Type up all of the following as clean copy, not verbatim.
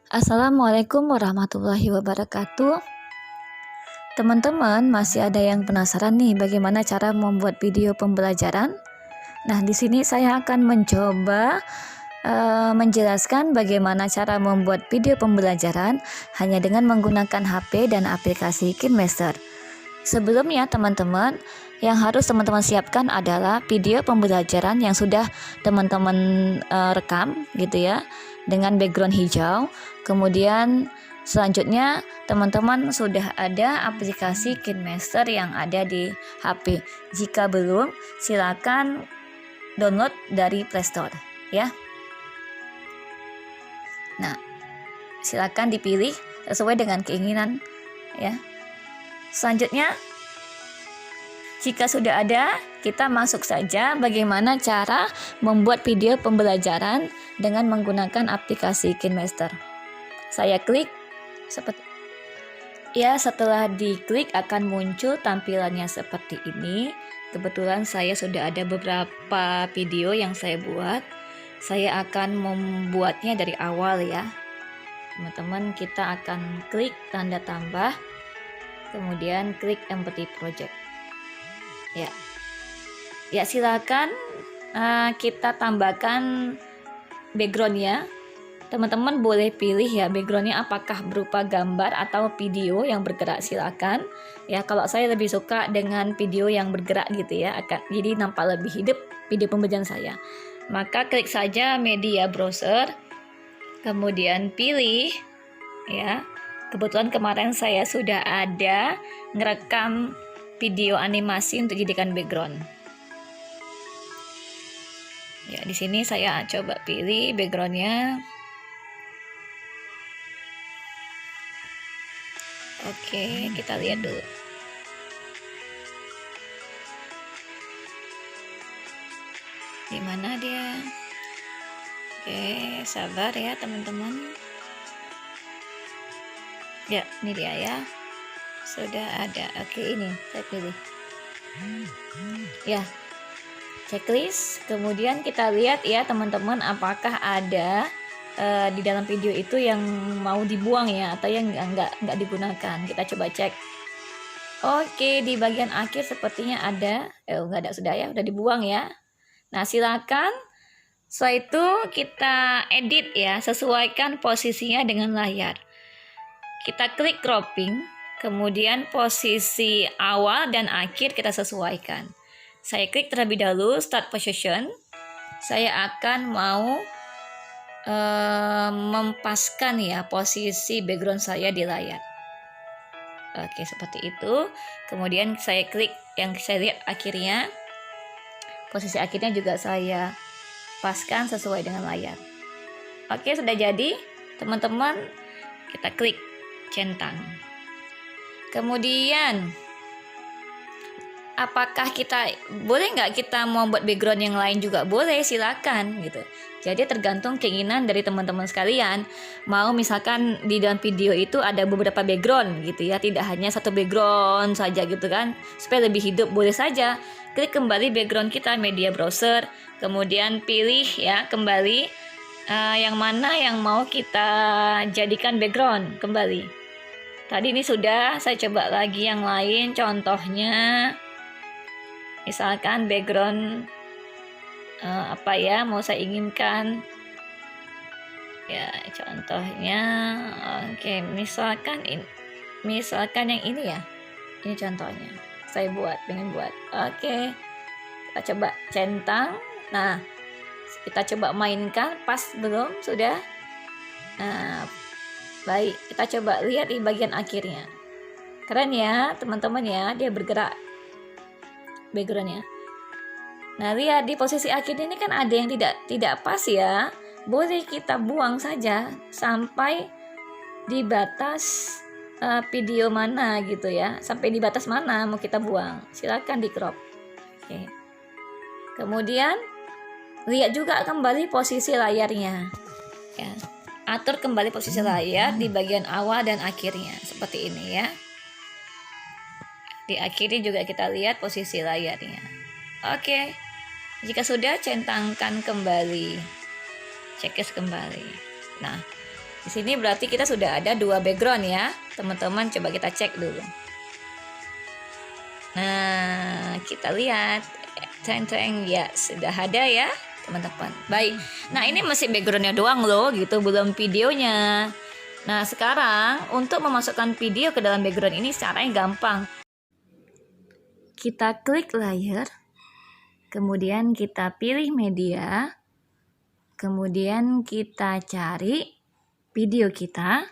Assalamualaikum warahmatullahi wabarakatuh. Teman-teman, masih ada yang penasaran nih bagaimana cara membuat video pembelajaran? Nah, di sini saya akan mencoba menjelaskan bagaimana cara membuat video pembelajaran hanya dengan menggunakan HP dan aplikasi KineMaster. Sebelumnya teman-teman, yang harus teman-teman siapkan adalah video pembelajaran yang sudah teman-teman rekam gitu ya, dengan background hijau. Kemudian selanjutnya teman-teman sudah ada aplikasi KineMaster yang ada di HP. Jika belum, silakan download dari Play Store ya. Nah, silakan dipilih sesuai dengan keinginan ya. Selanjutnya, jika sudah ada, kita masuk saja bagaimana cara membuat video pembelajaran dengan menggunakan aplikasi KineMaster. Saya klik seperti ya, setelah diklik akan muncul tampilannya seperti ini. Kebetulan saya sudah ada beberapa video yang saya buat. Saya akan membuatnya dari awal ya. Teman-teman, kita akan klik tanda tambah, kemudian klik empty project. Ya, silakan kita tambahkan backgroundnya. Teman-teman boleh pilih ya backgroundnya apakah berupa gambar atau video yang bergerak, silakan. Ya, kalau saya lebih suka dengan video yang bergerak gitu ya, jadi nampak lebih hidup video pembelajaran saya. Maka klik saja media browser, kemudian pilih ya. Kebetulan kemarin saya sudah ada ngerekam video animasi untuk jadikan background. Ya, di sini saya coba pilih backgroundnya. Oke, kita lihat dulu. Di mana dia? Oke, sabar ya teman-teman. Ya, ini dia ya. Sudah ada. Oke, ini saya pilih. Ya, checklist. Kemudian kita lihat ya teman-teman, apakah ada di dalam video itu yang mau dibuang ya, atau yang nggak digunakan. Kita coba cek. Oke, di bagian akhir sepertinya ada. Nggak ada, sudah ya, udah dibuang ya. Nah, silakan. Setelah itu kita edit ya, sesuaikan posisinya dengan layar. Kita klik cropping, kemudian posisi awal dan akhir kita sesuaikan. Saya klik terlebih dahulu start position. Saya akan mau mempaskan ya posisi background saya di layar. Oke, seperti itu. Kemudian saya klik yang saya lihat akhirnya. Posisi akhirnya juga saya paskan sesuai dengan layar. Oke, sudah jadi. Teman-teman, kita klik centang. Kemudian apakah kita boleh nggak kita mau buat background yang lain juga? Boleh, silakan gitu. Jadi tergantung keinginan dari teman-teman sekalian. Mau misalkan di dalam video itu ada beberapa background gitu ya, tidak hanya satu background saja gitu kan, supaya lebih hidup, boleh saja. Klik kembali background kita, media browser, kemudian pilih ya kembali yang mana yang mau kita jadikan background kembali. Tadi ini sudah, saya coba lagi yang lain, contohnya misalkan background apa ya mau saya inginkan ya, contohnya oke, misalkan yang ini ya, ini contohnya saya pengen buat. Oke, kita coba centang. Nah, kita coba mainkan, pas belum? Sudah. Nah, baik, kita coba lihat di bagian akhirnya. Keren ya teman-teman ya, dia bergerak backgroundnya. Nah, lihat di posisi akhir ini kan ada yang tidak pas ya. Boleh kita buang saja sampai di batas video mana gitu ya. Sampai di batas mana mau kita buang. Silakan di crop. Oke. Kemudian lihat juga kembali posisi layarnya. Ya. Atur kembali posisi layar di bagian awal dan akhirnya seperti ini ya. Di akhirnya juga kita lihat posisi layarnya. Oke, jika sudah, centangkan kembali, checklist kembali. Nah, Di sini berarti kita sudah ada 2 background ya, teman-teman. Coba kita cek dulu. Nah, kita lihat. Teng ya, sudah ada ya, teman-teman. Baik. Nah, ini masih backgroundnya doang loh, gitu, belum videonya. Nah, sekarang untuk memasukkan video ke dalam background ini caranya gampang. Kita klik layer, kemudian kita pilih media, kemudian kita cari video kita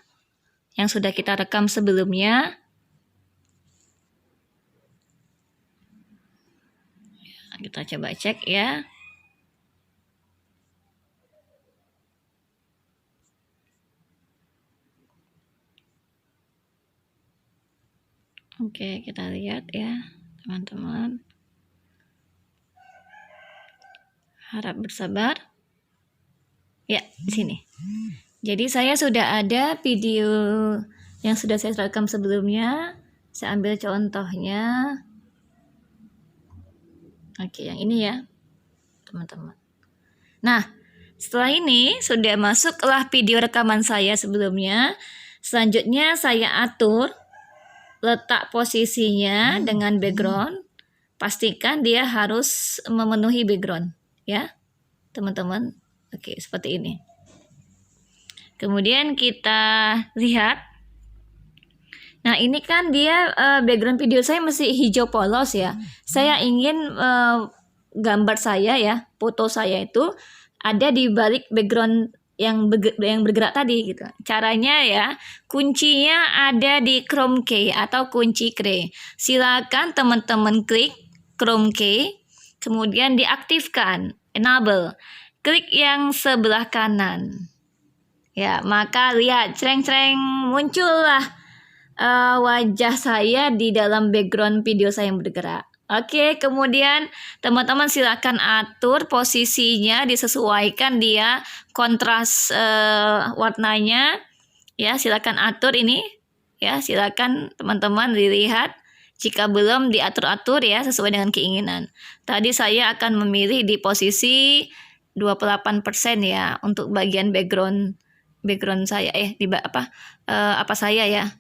yang sudah kita rekam sebelumnya. Kita coba cek ya. Oke, kita lihat ya, teman-teman. Harap bersabar. Ya, di sini. Jadi saya sudah ada video yang sudah saya rekam sebelumnya. Saya ambil contohnya. Oke, yang ini ya, teman-teman. Nah, setelah ini sudah masuklah video rekaman saya sebelumnya. Selanjutnya saya atur letak posisinya dengan background. Pastikan dia harus memenuhi background, ya, teman-teman. Oke, seperti ini. Kemudian kita lihat. Nah, ini kan dia background video saya masih hijau polos ya. Saya ingin gambar saya ya, foto saya itu ada di balik background yang bergerak tadi gitu. Caranya ya, kuncinya ada di Chrome key atau kunci key. Silakan teman-teman klik Chrome key, kemudian diaktifkan, enable. Klik yang sebelah kanan. Ya, maka lihat cereng-cereng muncullah wajah saya di dalam background video saya yang bergerak. Oke, kemudian teman-teman silakan atur posisinya, disesuaikan dia kontras warnanya. Ya, silakan atur ini. Ya, silakan teman-teman dilihat. Jika belum diatur-atur ya sesuai dengan keinginan. Tadi saya akan memilih di posisi 28% ya untuk bagian background saya di apa saya ya.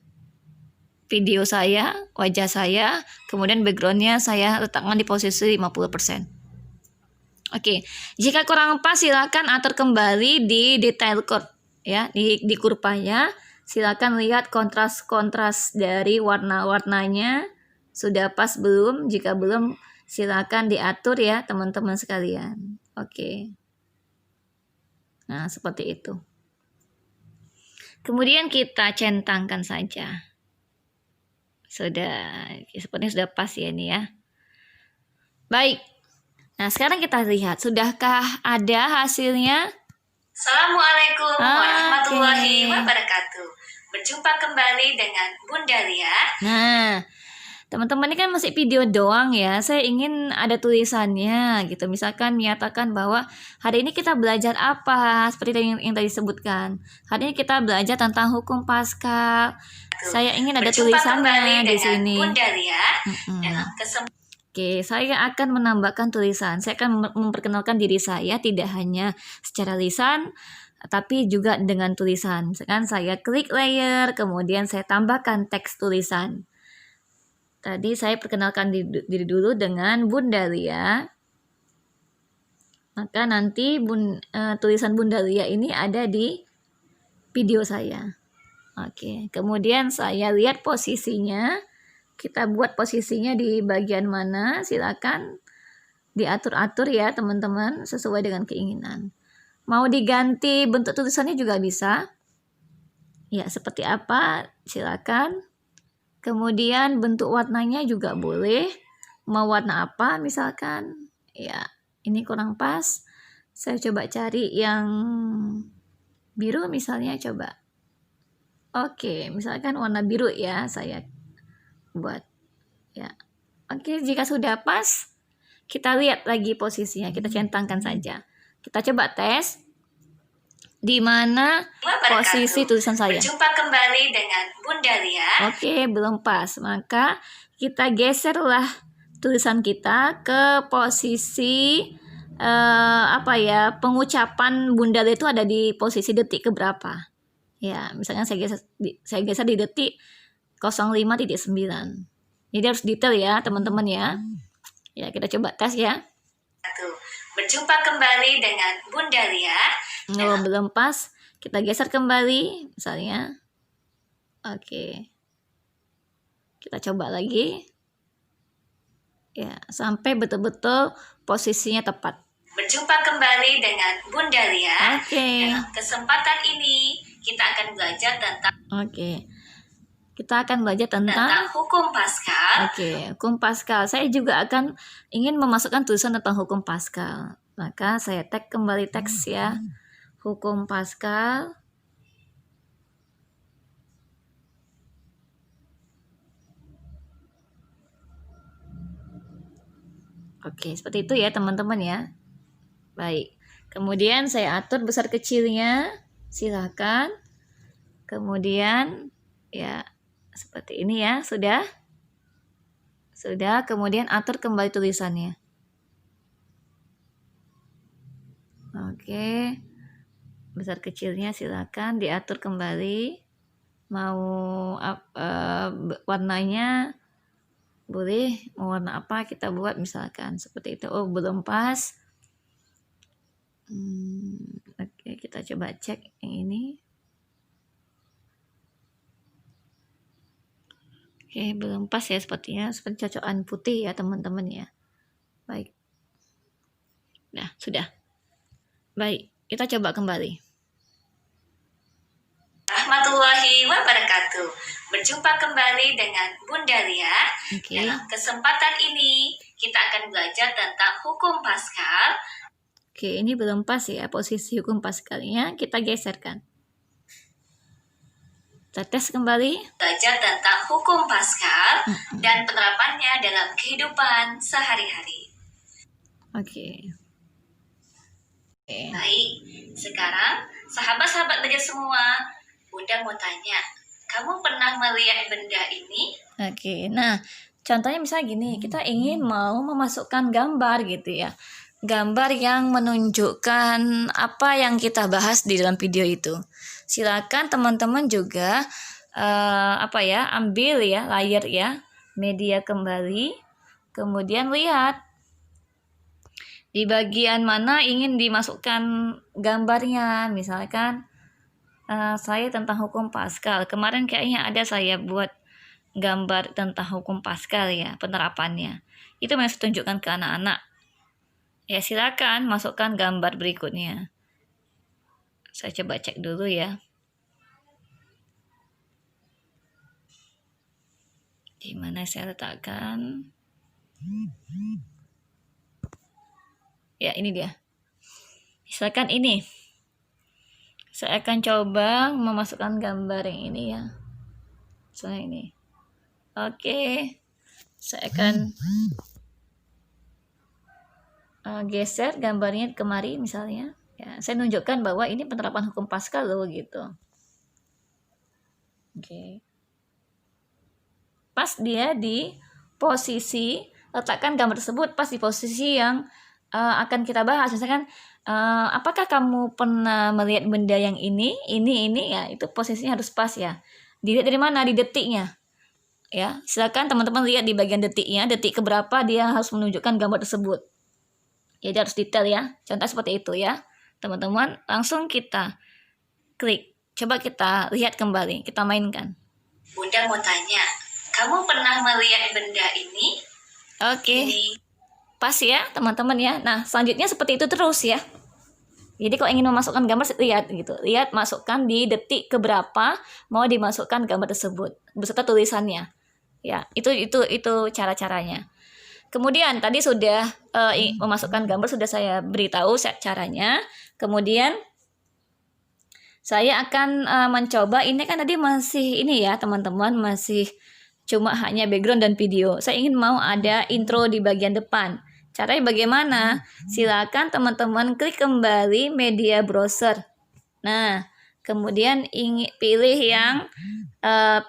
Video saya, wajah saya, kemudian backgroundnya saya letakkan di posisi 50%. Oke, jika kurang pas silakan atur kembali di detail curve ya, di kurvanya. Silakan lihat kontras dari warna-warnanya sudah pas belum. Jika belum silakan diatur ya teman-teman sekalian. Oke. Nah, seperti itu. Kemudian kita centangkan saja. Sepertinya sudah pas ya ini ya. Baik. Nah, sekarang kita lihat sudahkah ada hasilnya? Assalamualaikum warahmatullahi wabarakatuh. Berjumpa kembali dengan Bunda Lia. Nah, teman-teman ini kan masih video doang ya. Saya ingin ada tulisannya gitu. Misalkan menyatakan bahwa hari ini kita belajar apa, seperti yang tadi disebutkan. Hari ini kita belajar tentang hukum Paskal. Saya ingin ada tulisannya di sini. Bunda Lia. Oke, saya akan menambahkan tulisan. Saya akan memperkenalkan diri saya tidak hanya secara lisan, tapi juga dengan tulisan. Sekarang saya klik layer, kemudian saya tambahkan teks tulisan. Tadi saya perkenalkan diri dulu dengan Bunda Lia. Maka nanti tulisan Bunda Lia ini ada di video saya. Oke, kemudian saya lihat posisinya. Kita buat posisinya di bagian mana, silakan diatur-atur ya teman-teman sesuai dengan keinginan. Mau diganti bentuk tulisannya juga bisa. Ya, seperti apa? Silakan. Kemudian bentuk warnanya juga boleh. Mau warna apa misalkan? Ya, ini kurang pas. Saya coba cari yang biru misalnya, coba. Oke, misalkan warna biru ya saya buat. Ya. Oke, jika sudah pas, kita lihat lagi posisinya. Kita centangkan saja. Kita coba tes di mana posisi tulisan saya. Berjumpa kembali dengan Bunda Lia. Oke, belum pas. Maka kita geserlah tulisan kita ke posisi pengucapan Bunda Lia itu ada di posisi detik keberapa. Ya, misalnya saya geser di detik 05.9. Jadi harus detail ya, teman-teman ya. Ya, kita coba tes ya. Berjumpa kembali dengan Bunda Lia. Kalau belum pas, kita geser kembali misalnya. Oke. Kita coba lagi. Ya, sampai betul-betul posisinya tepat. Berjumpa kembali dengan Bunda Lia. Oke. Dalam kesempatan ini kita akan belajar tentang Kita akan belajar tentang hukum Paskal. Oke, hukum Paskal. Saya juga akan ingin memasukkan tulisan tentang hukum Paskal. Maka saya tag kembali teks ya. Hukum Paskal. Oke, seperti itu ya teman-teman ya. Baik. Kemudian saya atur besar kecilnya. Silakan. Kemudian ya seperti ini ya, sudah. Sudah, kemudian atur kembali tulisannya. Oke. Besar kecilnya silakan diatur kembali. Mau warnanya boleh, mau warna apa kita buat misalkan seperti itu. Oh, belum pas. Oke, kita coba cek yang ini. Oke, belum pas ya sepertinya, seperti cocokan putih ya teman-teman ya. Baik. Nah, sudah. Baik, kita coba kembali. Rahmatullahi wabarakatuh. Berjumpa kembali dengan Bunda Lia. Oke. Dalam kesempatan ini kita akan belajar tentang hukum Paskal. Oke, ini belum pas ya posisi hukum Paskalnya, kita geserkan. Kita tes kembali. Belajar tentang hukum Paskal dan penerapannya dalam kehidupan sehari-hari. Oke. Baik, sekarang sahabat-sahabat belajar semua, Bunda mau tanya, kamu pernah melihat benda ini? Oke, nah contohnya misalnya gini, kita ingin mau memasukkan gambar gitu ya. Gambar yang menunjukkan apa yang kita bahas di dalam video itu. Silakan teman-teman juga ambil ya layar ya, media kembali, kemudian lihat di bagian mana ingin dimasukkan gambarnya. Misalkan saya tentang hukum Paskal. Kemarin kayaknya ada saya buat gambar tentang hukum Paskal ya, penerapannya. Itu masih tunjukkan ke anak-anak. Ya silakan masukkan gambar berikutnya. Saya coba cek dulu ya. Di mana saya letakkan? Ya, ini dia. Misalkan ini. Saya akan coba memasukkan gambar yang ini ya. Misalnya ini. Oke. Saya akan geser gambarnya kemari misalnya. Ya, saya nunjukkan bahwa ini penerapan hukum Paskal loh gitu. Oke. Pas dia di posisi, letakkan gambar tersebut pas di posisi yang akan kita bahas. Misalkan apakah kamu pernah melihat benda yang ini ya, itu posisinya harus pas ya. Dilihat dari mana? Di detiknya. Ya, silakan teman-teman lihat di bagian detiknya, detik keberapa dia harus menunjukkan gambar tersebut. Jadi harus detail ya. Contoh seperti itu ya. Teman-teman, langsung kita klik. Coba kita lihat kembali, kita mainkan. Bunda mau tanya, kamu pernah melihat benda ini? Oke. Pas ya, teman-teman ya. Nah, selanjutnya seperti itu terus ya. Jadi kalau ingin memasukkan gambar, lihat gitu. Lihat, masukkan di detik keberapa mau dimasukkan gambar tersebut beserta tulisannya. Ya, itu cara-caranya. Kemudian tadi sudah memasukkan gambar sudah saya beritahu caranya. Kemudian saya akan mencoba, ini kan tadi masih ini ya teman-teman, masih cuma hanya background dan video. Saya ingin mau ada intro di bagian depan. Caranya bagaimana? Silakan teman-teman klik kembali media browser. Nah, kemudian pilih yang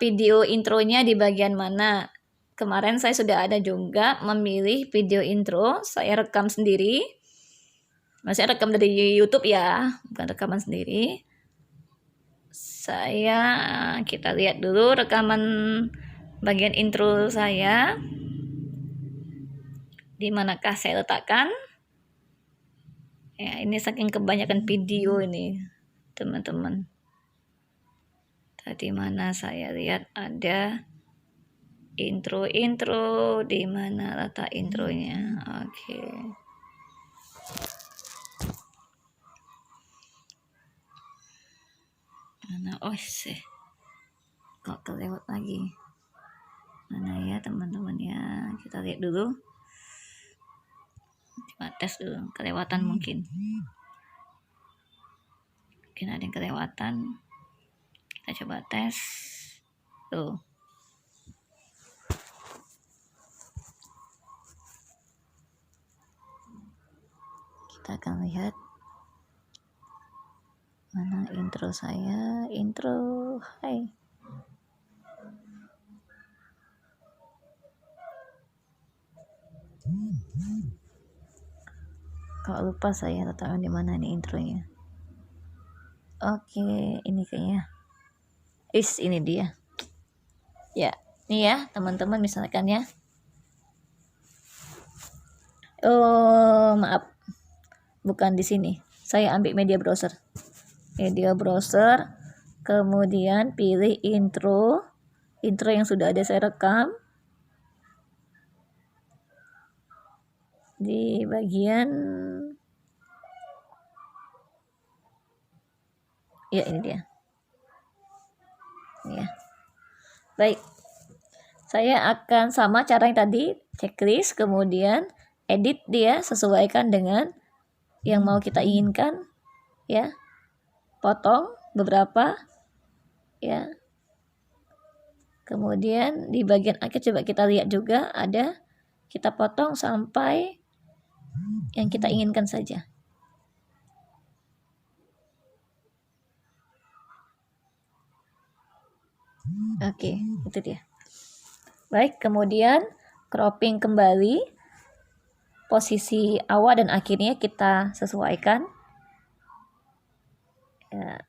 video intronya di bagian mana. Kemarin saya sudah ada juga memilih video intro, saya rekam sendiri. Saya rekam dari YouTube ya, bukan rekaman sendiri. Kita lihat dulu rekaman bagian intro saya. Di manakah saya letakkan? Ya, ini saking kebanyakan video ini, teman-teman. Tadi mana saya lihat ada intro, di mana letak intronya? Oke. Mana? Oh sih, kok kelewat lagi? Mana ya teman-teman ya? Kita lihat dulu. Coba tes dulu, kelewatan mungkin ada yang kelewatan. Kita coba tes tuh. Kita akan lihat mana intro saya. Hai. Kalau lupa saya letakkan di mana nih intronya. Oke, ini kayaknya. Ini dia. Ya, ini ya teman-teman, misalkan ya. Oh, maaf. Bukan di sini. Saya ambil media browser. Kemudian pilih intro yang sudah ada saya rekam di bagian ya, ini dia. Ya. Baik. Saya akan sama cara yang tadi, checklist, kemudian edit dia, sesuaikan dengan yang mau kita inginkan, ya. Potong beberapa, ya. Kemudian di bagian akhir coba kita lihat juga ada, kita potong sampai yang kita inginkan saja. Oke, itu dia. Baik, kemudian cropping kembali, posisi awal dan akhirnya kita sesuaikan. Ya,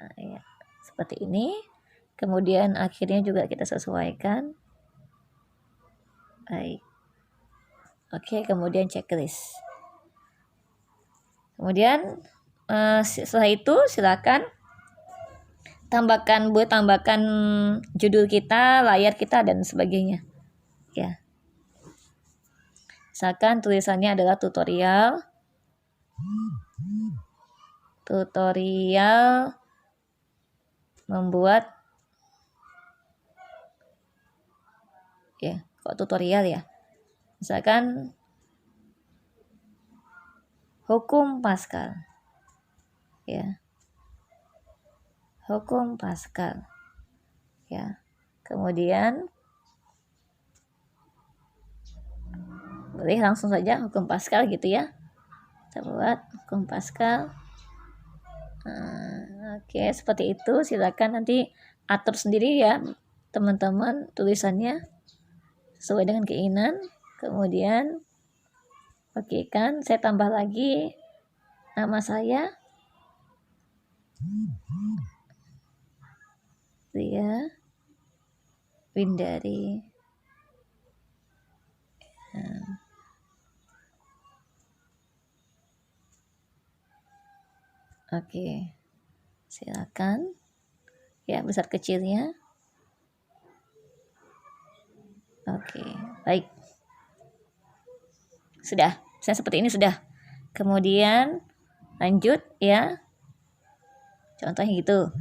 seperti ini. Kemudian akhirnya juga kita sesuaikan. Baik. Oke, kemudian checklist. Kemudian setelah itu silakan tambahkan judul kita, layar kita, dan sebagainya. Ya. Misalkan tulisannya adalah tutorial membuat, ya, kok tutorial ya. Misalkan hukum Pascal. Ya. Hukum Pascal. Ya. Kemudian boleh langsung saja hukum Pascal gitu ya. Kita buat hukum Pascal. Oke, seperti itu. Silakan nanti atur sendiri ya teman-teman tulisannya sesuai dengan keinginan. Kemudian oke kan, saya tambah lagi nama saya, Lia Windari. Oke, silakan ya, besar kecilnya. Oke, baik. Sudah, saya seperti ini sudah. Kemudian lanjut ya. Contohnya gitu.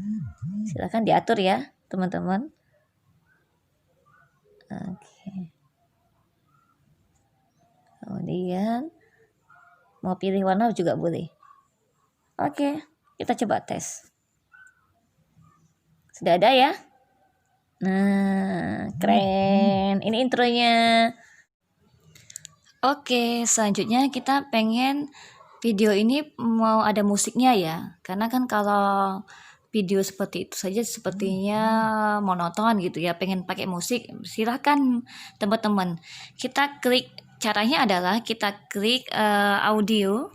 Silakan diatur ya, teman-teman. Oke. Kemudian mau pilih warna juga boleh. Oke, kita coba tes. Sudah ada ya? Nah, keren. Ini intronya. Oke, selanjutnya kita pengen video ini mau ada musiknya ya. Karena kan kalau video seperti itu saja sepertinya monoton gitu ya. Pengen pakai musik, silahkan teman-teman. Caranya adalah kita klik audio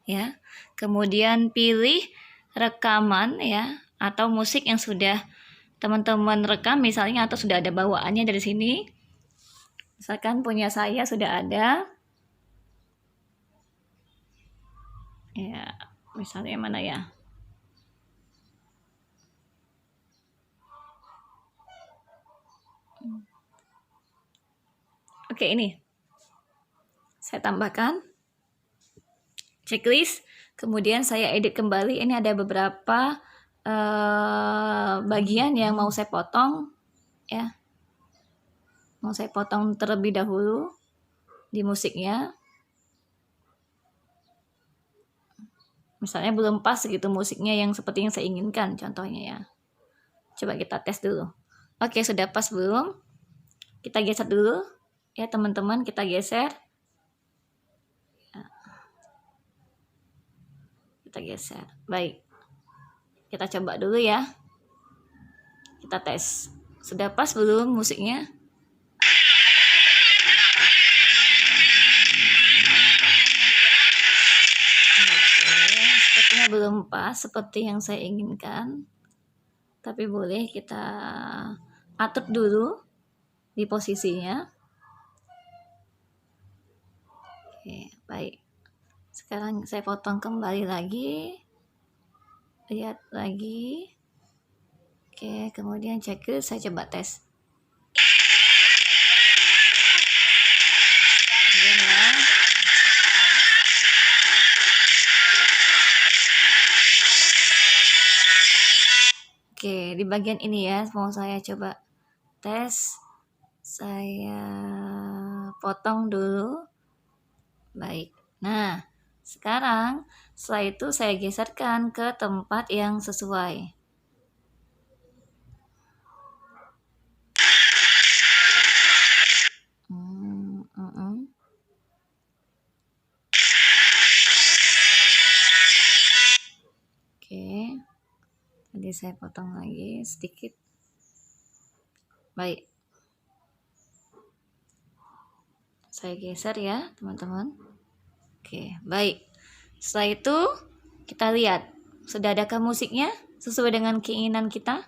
ya. Kemudian pilih rekaman ya, atau musik yang sudah teman-teman rekam misalnya, atau sudah ada bawaannya dari sini. Misalkan punya saya sudah ada. Ya, misalnya mana ya? Oke, ini. Saya tambahkan checklist, kemudian saya edit kembali. Ini ada beberapa bagian yang mau saya potong, ya. Mau saya potong terlebih dahulu di musiknya. Misalnya belum pas gitu musiknya yang seperti yang saya inginkan, contohnya ya. Coba kita tes dulu. Oke, sudah pas belum? Kita geser dulu, ya teman-teman, kita geser. Kita geser. Baik. Kita coba dulu ya. Kita tes. Sudah pas belum musiknya? Oke, sepertinya belum pas seperti yang saya inginkan. Tapi boleh kita atur dulu di posisinya. Oke, baik. Sekarang saya potong kembali lagi. Lihat lagi. Oke, kemudian checklist saya coba tes. Kemudian ya. Oke, di bagian ini ya, mau saya coba tes. Saya potong dulu. Baik. Nah, sekarang setelah itu saya geserkan ke tempat yang sesuai. Oke, tadi saya potong lagi sedikit. Baik, saya geser ya teman-teman. Oke, baik. Setelah itu kita lihat sudah adakah musiknya sesuai dengan keinginan kita.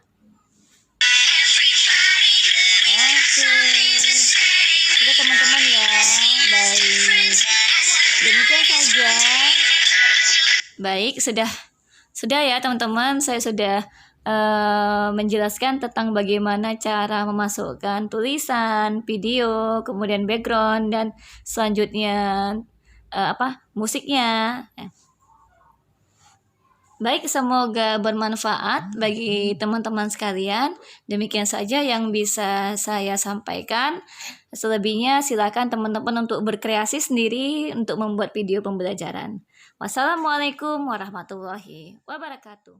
Oke, sudah teman-teman ya. Baik, demikian saja. Baik, sudah ya teman-teman, saya sudah menjelaskan tentang bagaimana cara memasukkan tulisan, video, kemudian background, dan selanjutnya musiknya. Baik, semoga bermanfaat bagi teman-teman sekalian. Demikian saja yang bisa saya sampaikan. Selebihnya silakan teman-teman untuk berkreasi sendiri untuk membuat video pembelajaran. Wassalamualaikum warahmatullahi wabarakatuh.